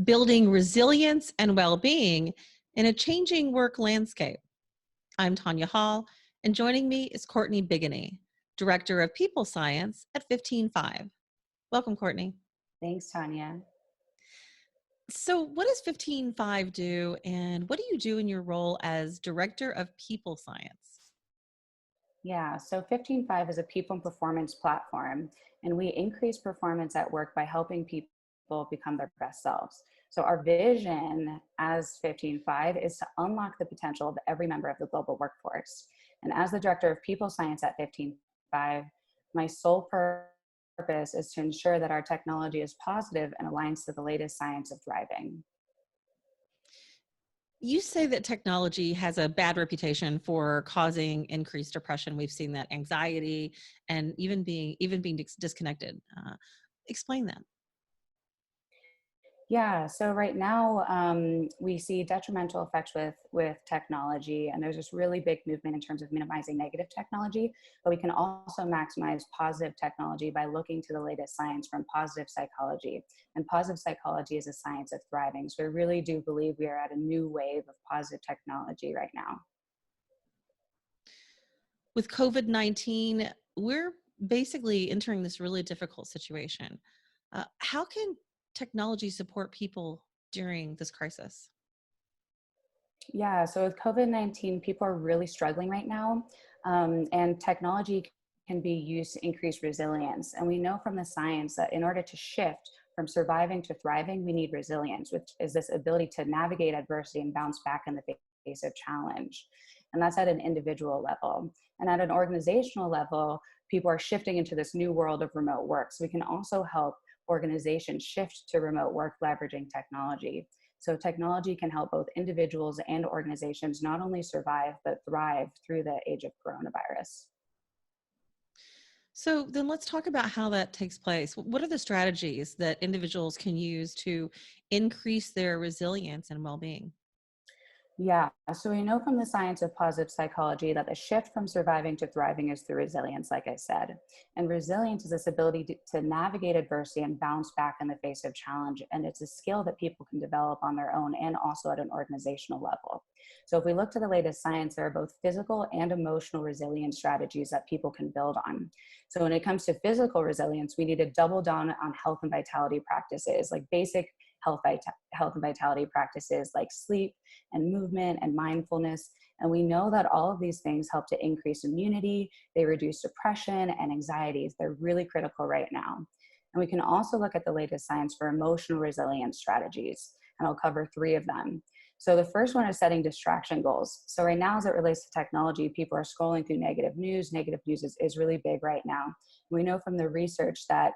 building resilience and well-being in a changing work landscape. I'm Tonya Hall, and joining me is Courtney Bigony, Director of People Science at 15.5. Welcome, Courtney. Thanks, Tonya. So what does 15.5 do, and what do you do in your role as Director of People Science? Yeah, so 15.5 is a people and performance platform, and we increase performance at work by helping people become their best selves. So our vision as 15.5 is to unlock the potential of every member of the global workforce. And as the Director of People Science at 15.5, my sole purpose is to ensure that our technology is positive and aligns to the latest science of thriving. You say that technology has a bad reputation for causing increased depression. We've seen that anxiety and even being disconnected. Explain that. Yeah, so right now we see detrimental effects with technology, and there's this really big movement in terms of minimizing negative technology, but we can also maximize positive technology by looking to the latest science from positive psychology. And positive psychology is a science of thriving. So I really do believe we are at a new wave of positive technology right now. With COVID-19, we're basically entering this really difficult situation. How can technology support people during this crisis? Yeah, so with COVID-19, people are really struggling right now, and technology can be used to increase resilience. And we know from the science that in order to shift from surviving to thriving, we need resilience, which is this ability to navigate adversity and bounce back in the face of challenge. And that's at an individual level. And at an organizational level, people are shifting into this new world of remote work. So we can also help organizations shift to remote work leveraging technology. So technology can help both individuals and organizations not only survive, but thrive through the age of coronavirus. So then let's talk about how that takes place. What are the strategies that individuals can use to increase their resilience and well-being? Yeah, so we know from the science of positive psychology that the shift from surviving to thriving is through resilience, like I said. And resilience is this ability to navigate adversity and bounce back in the face of challenge. And it's a skill that people can develop on their own and also at an organizational level. So if we look to the latest science, there are both physical and emotional resilience strategies that people can build on. So when it comes to physical resilience, we need to double down on health and vitality practices, like basic health and vitality practices like sleep and movement and mindfulness. And we know that all of these things help to increase immunity, they reduce depression and anxieties. They're really critical right now. And we can also look at the latest science for emotional resilience strategies, and I'll cover 3 of them. So the first one is setting distraction goals. So right now, as it relates to technology, people are scrolling through negative news. Negative news is really big right now. We know from the research that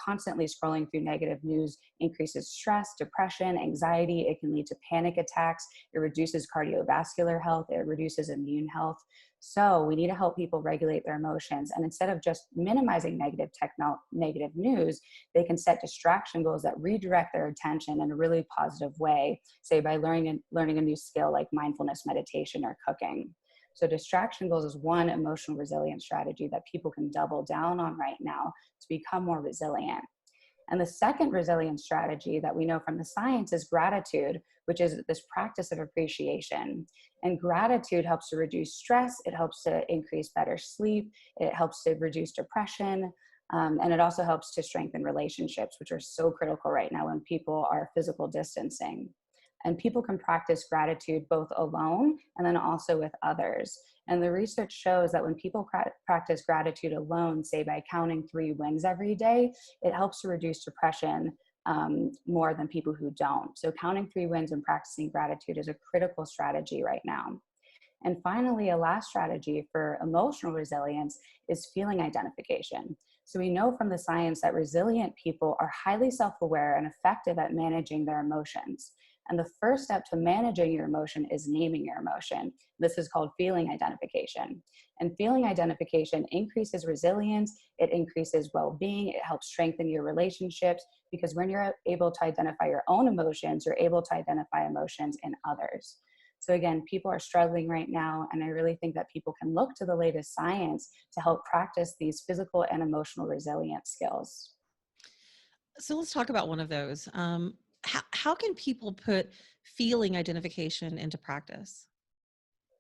constantly scrolling through negative news increases stress, depression, anxiety. It can lead to panic attacks. It reduces cardiovascular health. It reduces immune health. So we need to help people regulate their emotions. And instead of just minimizing negative news, they can set distraction goals that redirect their attention in a really positive way, say by learning a new skill like mindfulness meditation or cooking. So distraction goals is one emotional resilience strategy that people can double down on right now to become more resilient. And the second resilience strategy that we know from the science is gratitude, which is this practice of appreciation. And gratitude helps to reduce stress. It helps to increase better sleep. It helps to reduce depression. And it also helps to strengthen relationships, which are so critical right now when people are physical distancing. And people can practice gratitude both alone and then also with others. And the research shows that when people practice gratitude alone, say by counting 3 wins every day, it helps to reduce depression more than people who don't. So counting 3 wins and practicing gratitude is a critical strategy right now. And finally, a last strategy for emotional resilience is feeling identification. So we know from the science that resilient people are highly self-aware and effective at managing their emotions. And the first step to managing your emotion is naming your emotion. This is called feeling identification. And feeling identification increases resilience, it increases well-being, it helps strengthen your relationships, because when you're able to identify your own emotions, you're able to identify emotions in others. So again, people are struggling right now, and I really think that people can look to the latest science to help practice these physical and emotional resilience skills. So let's talk about one of those. How how can people put feeling identification into practice?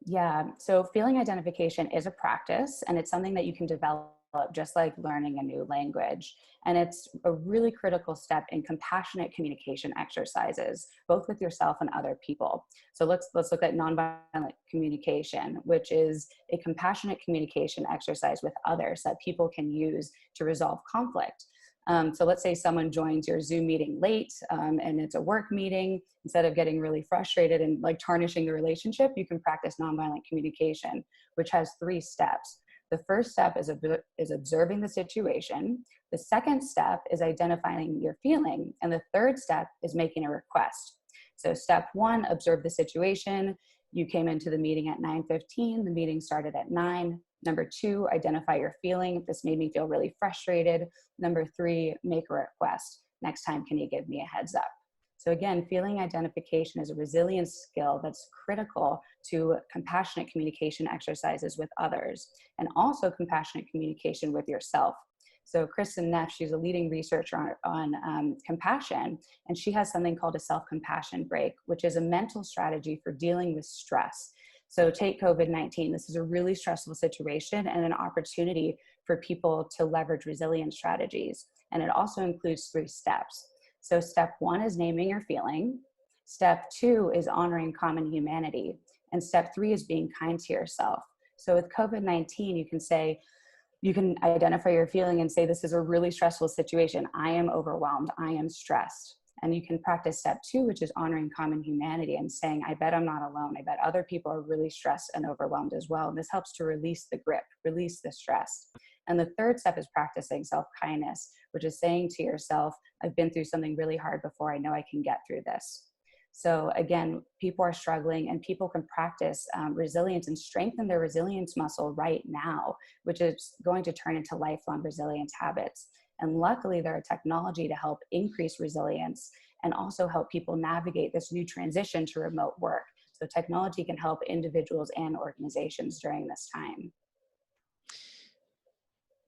Yeah. So feeling identification is a practice and it's something that you can develop just like learning a new language. And it's a really critical step in compassionate communication exercises, both with yourself and other people. So let's look at nonviolent communication, which is a compassionate communication exercise with others that people can use to resolve conflict. So let's say someone joins your Zoom meeting late and it's a work meeting. Instead of getting really frustrated and like tarnishing the relationship, you can practice nonviolent communication, which has 3 steps. The first step is observing the situation. The second step is identifying your feeling. And the third step is making a request. So step 1, observe the situation. You came into the meeting at 9:15. The meeting started at 9. Number 2, identify your feeling. This made me feel really frustrated. Number 3, make a request. Next time, can you give me a heads up? So again, feeling identification is a resilience skill that's critical to compassionate communication exercises with others and also compassionate communication with yourself. So Kristen Neff, she's a leading researcher on compassion, and she has something called a self-compassion break, which is a mental strategy for dealing with stress. So take COVID-19. This is a really stressful situation and an opportunity for people to leverage resilience strategies. And it also includes 3 steps. So step 1 is naming your feeling. Step 2 is honoring common humanity. And step 3 is being kind to yourself. So with COVID-19, you can identify your feeling and say, this is a really stressful situation. I am overwhelmed. I am stressed. And you can practice step 2, which is honoring common humanity and saying, I bet I'm not alone. I bet other people are really stressed and overwhelmed as well. And this helps to release the grip, release the stress. And the third step is practicing self-kindness, which is saying to yourself, I've been through something really hard before. I know I can get through this. So again, people are struggling and people can practice resilience and strengthen their resilience muscle right now, which is going to turn into lifelong resilience habits. And luckily, there are technology to help increase resilience and also help people navigate this new transition to remote work. So technology can help individuals and organizations during this time.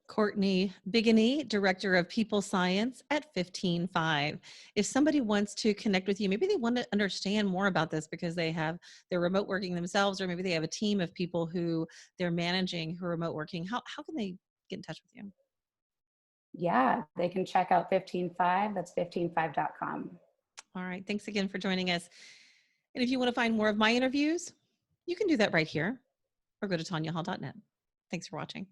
Courtney Bigony, Director of People Science at 15.5. If somebody wants to connect with you, maybe they want to understand more about this because they're remote working themselves, or maybe they have a team of people who they're managing who are remote working. How can they get in touch with you? Yeah, they can check out 15.5. That's 15.5.com. All right. Thanks again for joining us. And if you want to find more of my interviews, you can do that right here or go to tonyahall.net. Thanks for watching.